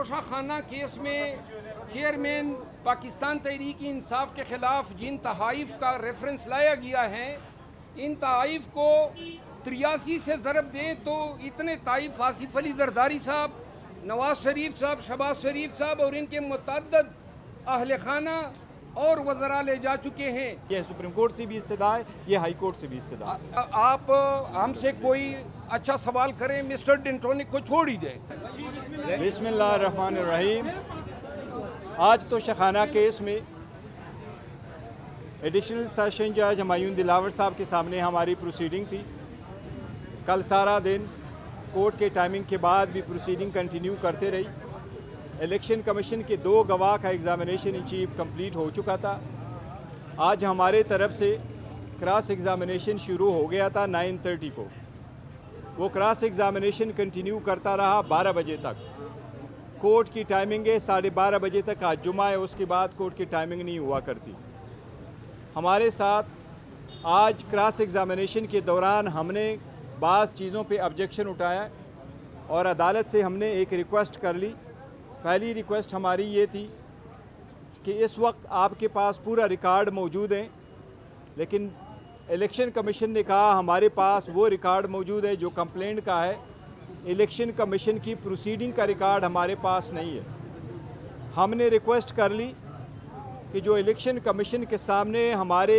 Toshakhana case में chairman Pakistan Tehreek Insaf के ख़िलाफ़ जिन तहाइफ का रेफरेंस लाया गया है, इन तहाइफ को 83 से ज़रब दें तो इतने ताइफ आसिफ अली जरदारी साहब, नवाज शरीफ साहब, शहबाज शरीफ साहब और इनके मुतअद्दिद अहले खाना और वज़रा ले जा चुके हैं। ये सुप्रीम कोर्ट से भी इस्तदा है, ये हाई कोर्ट से भी इस्तदा है। आप हमसे कोई अच्छा सवाल करें, मिस्टर डेंटोनिक को छोड़ ही दें। बिस्मिल्लाहिर्रहमानिर्रहीम। आज तोशाखाना केस में एडिशनल सेशन जज हुमायूं दिलावर साहब के सामने हमारी प्रोसीडिंग थी। कल सारा दिन कोर्ट के टाइमिंग के बाद भी प्रोसीडिंग कंटिन्यू करते रही। इलेक्शन कमीशन के 2 गवाह का एग्ज़ामिनेशन इन चीफ कंप्लीट हो चुका था। आज हमारे तरफ से क्रॉस एग्ज़ामिनेशन शुरू हो गया था 9:30 को। वो क्रॉस एग्ज़ामिनेशन कंटिन्यू करता रहा 12 बजे तक। कोर्ट की टाइमिंग है 12:30 बजे तक। आज जुमा है, उसके बाद कोर्ट की टाइमिंग नहीं हुआ करती। हमारे साथ आज क्रॉस एग्ज़ामिनेशन के दौरान हमने बाज़ चीज़ों पे ऑब्जेक्शन उठाया और अदालत से हमने एक रिक्वेस्ट कर ली। पहली रिक्वेस्ट हमारी ये थी कि इस वक्त आपके पास पूरा रिकॉर्ड मौजूद है, लेकिन इलेक्शन कमीशन ने कहा हमारे पास वो रिकॉर्ड मौजूद है जो कंप्लेंट का है, इलेक्शन कमीशन की प्रोसीडिंग का रिकॉर्ड हमारे पास नहीं है। हमने रिक्वेस्ट कर ली कि जो इलेक्शन कमीशन के सामने हमारे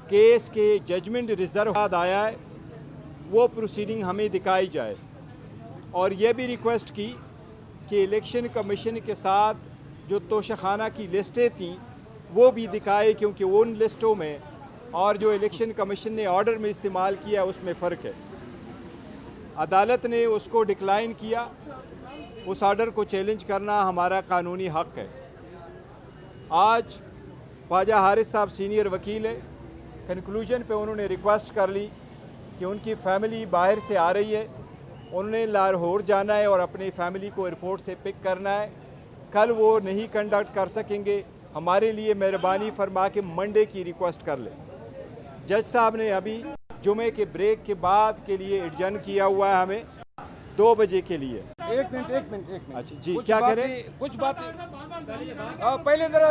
केस के जजमेंट रिज़र्व आया है वो प्रोसीडिंग हमें दिखाई जाए, और ये भी रिक्वेस्ट की कि इलेक्शन कमीशन के साथ जो तोशाखाना की लिस्टें थीं वो भी दिखाए, क्योंकि उन लिस्टों में और जो इलेक्शन कमीशन ने ऑर्डर में इस्तेमाल किया उसमें फ़र्क है। अदालत ने उसको डिक्लाइन किया। उस ऑर्डर को चैलेंज करना हमारा कानूनी हक़ है। आज ख्वाजा हारिस साहब सीनियर वकील है, कंक्लूजन पे उन्होंने रिक्वेस्ट कर ली कि उनकी फ़ैमिली बाहर से आ रही है, उन्होंने लाहौर जाना है और अपनी फ़ैमिली को एयरपोर्ट से पिक करना है। कल वो नहीं कंडक्ट कर सकेंगे। हमारे लिए मेहरबानी फरमा के मंडे की रिक्वेस्ट कर लें। जज साहब ने अभी जुमे के ब्रेक के बाद के लिए एडजर्न किया हुआ है हमें 2 बजे के लिए। एक मिनट। अच्छा जी, क्या करें? कुछ बातें पहले ज़रा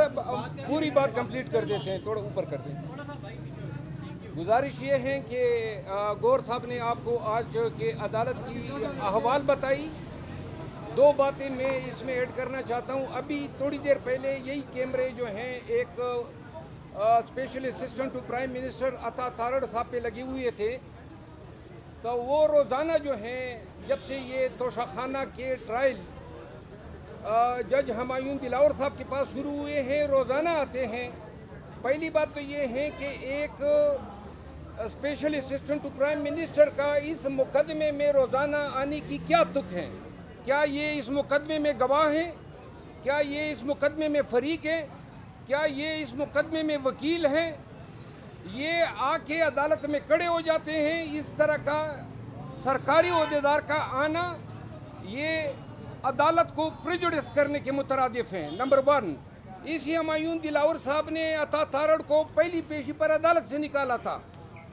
पूरी बात कंप्लीट कर देते हैं, थोड़ा ऊपर कर दें। गुजारिश ये है कि गौर साहब ने आपको आज के अदालत की अहवाल बताई। 2 बातें मैं इसमें ऐड करना चाहता हूँ। अभी थोड़ी देर पहले यही कैमरे जो हैं एक special assistant to prime minister Atta Tarar साहब पे लगे हुए थे, तो वो रोज़ाना जो हैं जब से ये तोशाखाना के ट्रायल जज हुमायूं दिलावर साहब के पास शुरू हुए हैं, रोज़ाना आते हैं। पहली बात तो ये है कि एक special assistant to prime minister का इस मुकदमे में रोज़ाना आने की क्या तुक है? क्या ये इस मुकदमे में गवाह हैं? क्या ये इस मुकदमे में फरीक है? क्या ये इस मुकदमे में वकील हैं? ये आके अदालत में खड़े हो जाते हैं। इस तरह का सरकारी ओहदेदार का आना ये अदालत को प्रेजुडिस करने के मुतरादिफ हैं। नंबर 1, इसी हुमायूं दिलावर साहब ने अता तारड़ को पहली पेशी पर अदालत से निकाला था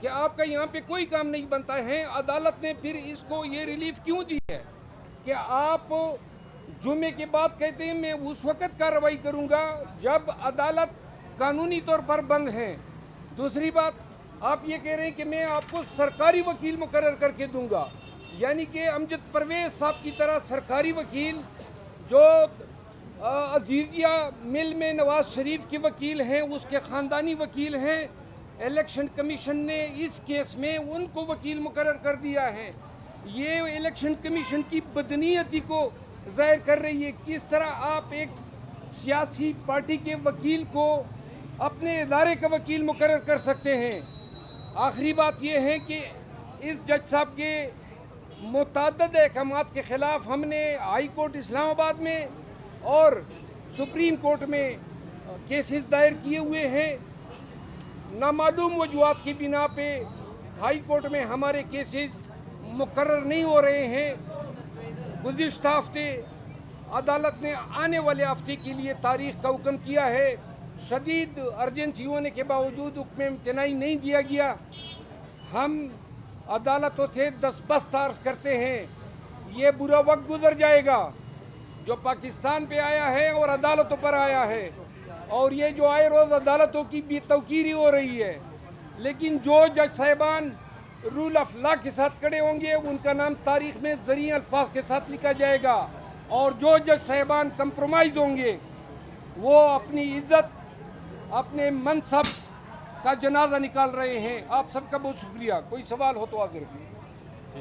कि आपका यहाँ पे कोई काम नहीं बनता है। अदालत ने फिर इसको ये रिलीफ क्यों दी है कि आप जुमे के बाद कहते हैं मैं उस वक़्त कार्रवाई करूँगा जब अदालत कानूनी तौर पर बंद है। दूसरी बात, आप ये कह रहे हैं कि मैं आपको सरकारी वकील मुकर्रर करके दूंगा, यानी कि अमजद परवेज़ साहब की तरह सरकारी वकील जो अजीजिया मिल में नवाज शरीफ के वकील हैं, उसके ख़ानदानी वकील हैं। इलेक्शन कमीशन ने इस केस में उनको वकील मुकर्रर कर दिया है। ये इलेक्शन कमीशन की बदनीयती को ज़ाहिर कर रही है। किस तरह आप एक सियासी पार्टी के वकील को अपने इदारे का वकील मुकर्रर कर सकते हैं? आखिरी बात यह है कि इस जज साहब के मुतअद्दिद अहकामात के ख़िलाफ़ हमने हाई कोर्ट इस्लामाबाद में और सुप्रीम कोर्ट में केसेस दायर किए हुए हैं। नामालूम वजूहात की बिना पे हाई कोर्ट में हमारे केसेस मुकर्रर नहीं हो रहे हैं। गुज़िश्ता हफ्ते अदालत ने आने वाले हफ्ते के लिए तारीख़ का हुक्म किया है। शदीद अर्जेंसी होने के बावजूद हुक्म इम्तनाई नहीं दिया गया। हम अदालतों से दस्तबरद अर्ज़ करते हैं, ये बुरा वक्त गुजर जाएगा। जो पाकिस्तान पे आया है और अदालतों पर आया है, और ये जो आए रोज़ अदालतों की भी तवकीरी हो रही है। लेकिन जो जज साहिबान रूल ऑफ लॉ के साथ खड़े होंगे उनका नाम तारीख में ज़री अल्फाज के साथ लिखा जाएगा, और जो जज साहिबान कंप्रोमाइज़ होंगे वो अपनी इज्जत, अपने मनसब का जनाजा निकाल रहे हैं। आप सबका बहुत शुक्रिया। कोई सवाल हो तो हाजिर कीजिए।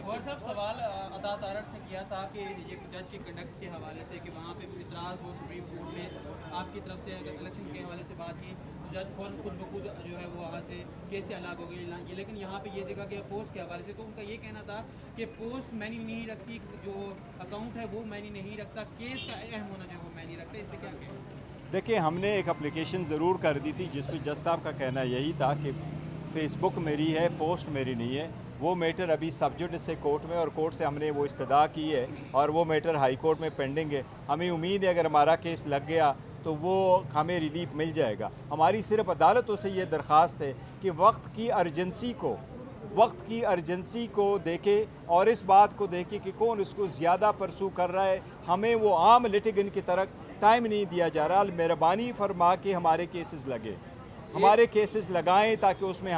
और सब सवाल अतात आरट से किया था कि ये जज के कंडक्ट के हवाले से कि वहाँ पे इतराज़ हो सुप्रीम कोर्ट में आपकी तरफ से अगर इलेक्शन के हवाले से बात की तो जज फौरन खुद ब खुद जो है वो वहाँ से केस से अलग हो गई। लेकिन यहाँ पे ये देखा गया पोस्ट के हवाले से, तो उनका ये कहना था कि पोस्ट मैनी नहीं रखती, जो अकाउंट है वो मैनी नहीं रखता, केस का अहम होना जो है वो मैनी रखता। इस पर क्या कहें? देखिए, हमने एक एप्लीकेशन ज़रूर कर दी थी जिसमें जज साहब का कहना यही था कि फ़ेसबुक मेरी है, पोस्ट मेरी नहीं है। वो मैटर अभी सब जुडिस से कोर्ट में, और कोर्ट से हमने वो इस्तदा की है और वो मैटर हाई कोर्ट में पेंडिंग है। हमें उम्मीद है अगर हमारा केस लग गया तो वो हमें रिलीफ मिल जाएगा। हमारी सिर्फ अदालतों से ये दरख्वास्त है कि वक्त की अर्जेंसी को देखे और इस बात को देखे कि कौन उसको ज़्यादा परसू कर रहा है। हमें वो आम लिटिगन की तरह टाइम नहीं दिया जा रहा। मेहरबानी फरमा के हमारे केसेस लगे, हमारे केसेस लगाएं ताकि उसमें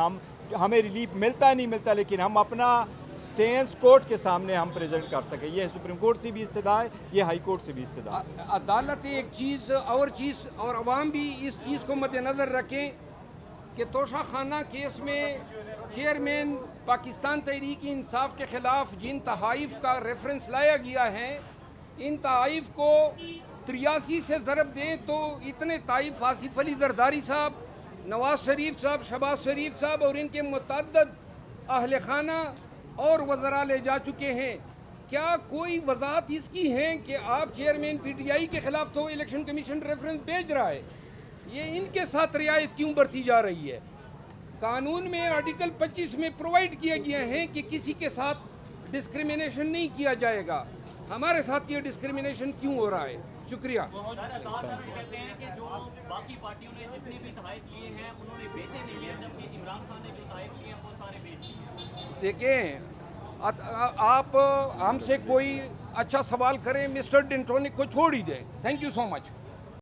हमें रिलीफ मिलता नहीं मिलता, लेकिन हम अपना स्टेंस कोर्ट के सामने हम प्रेजेंट कर सकें। ये सुप्रीम कोर्ट से भी इस्तदा है, ये हाई कोर्ट से भी इस्तदा है। अदालत एक चीज़ और अवाम भी इस चीज़ को मद्देनज़र रखें कि तोशा खाना केस में चेयरमैन पाकिस्तान तहरीक इंसाफ के ख़िलाफ़ जिन तहाइफ का रेफरेंस लाया गया है, इन तहाइफ को 83 से ज़रब दें तो इतने ताइफ आसिफ अली जरदारी साहब, नवाज शरीफ साहब, शहबाज शरीफ साहब और इनके मुतअद्दिद अहल खाना और वज़रा ले जा चुके हैं। क्या कोई वजाहत इसकी है कि आप चेयरमैन PTI के ख़िलाफ़ तो इलेक्शन कमीशन रेफरेंस भेज रहा है, ये इनके साथ रियायत क्यों बरती जा रही है? कानून में आर्टिकल 25 में प्रोवाइड किया गया है कि किसी के साथ डिस्क्रिमिनेशन नहीं किया जाएगा। हमारे साथ ये डिस्क्रिमिनेशन क्यों हो रहा है? शुक्रिया। कहते हैं कि जो बाकी पार्टियों ने जितने भी तहफ़ लिए हैं उन्होंने बेचे नहीं है, जबकि इमरान खान ने जो तहफ़ लिए हैं वो सारे बेच लिए। देखें, आप हमसे कोई अच्छा सवाल करें, मिस्टर डेंटोनिक को छोड़ ही दें। Thank you so much.